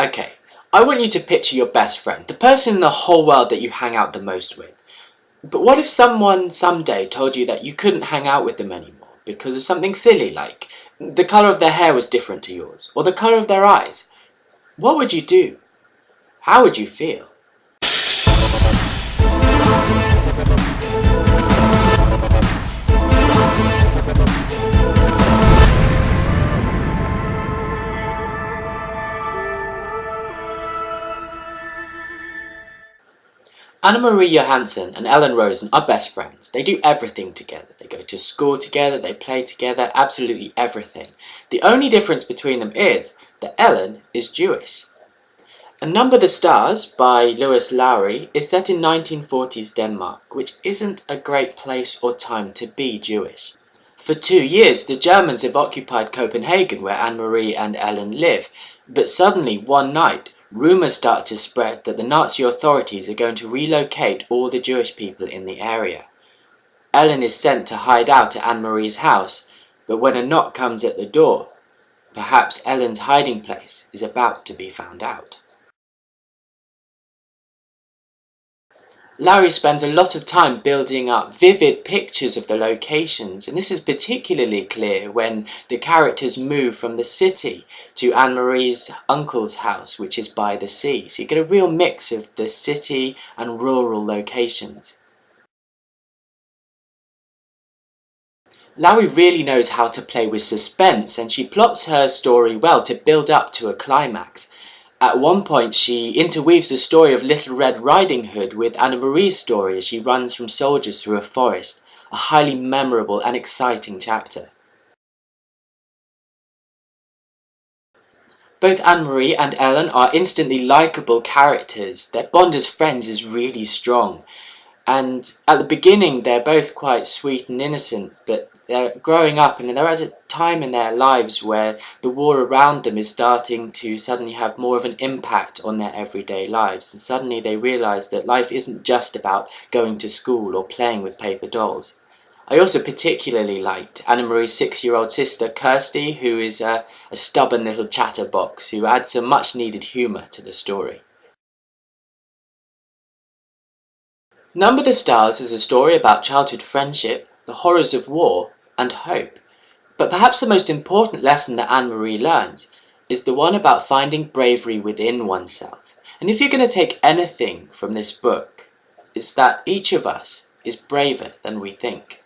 Okay, I want you to picture your best friend, the person in the whole world that you hang out the most with. But what if someone someday told you that you couldn't hang out with them anymore because of something silly like the colour of their hair was different to yours, or the colour of their eyes? What would you do? How would you feel? Anna-Marie Johansson and Ellen Rosen are best friends. They do everything together. They go to school together, they play together, absolutely everything. The only difference between them is that Ellen is Jewish. A Number the Stars by Lois Lowry is set in 1940s Denmark, which isn't a great place or time to be Jewish. For 2 years, the Germans have occupied Copenhagen, where Anne-Marie and Ellen live, but suddenly, one night, rumours start to spread that the Nazi authorities are going to relocate all the Jewish people in the area. Ellen is sent to hide out at Anne-Marie's house, but when a knock comes at the door, perhaps Ellen's hiding place is about to be found out. Lowry spends a lot of time building up vivid pictures of the locations, and this is particularly clear when the characters move from the city to Anne-Marie's uncle's house, which is by the sea. So you get a real mix of the city and rural locations. Lowry really knows how to play with suspense, and she plots her story well to build up to a climax. At one point, she interweaves the story of Little Red Riding Hood with Anna-Marie's story as she runs from soldiers through a forest, a highly memorable and exciting chapter. Both Anne-Marie and Ellen are instantly likeable characters. Their bond as friends is really strong. And at the beginning, they're both quite sweet and innocent, but they're growing up and they're at a time in their lives where the war around them is starting to suddenly have more of an impact on their everyday lives. And suddenly they realise that life isn't just about going to school or playing with paper dolls. I also particularly liked Anna-Marie's 6-year-old sister Kirsty, who is a stubborn little chatterbox who adds some much needed humour to the story. Number the Stars is a story about childhood friendship, the horrors of war, and hope. But perhaps the most important lesson that Anne-Marie learns is the one about finding bravery within oneself. And if you're going to take anything from this book, it's that each of us is braver than we think.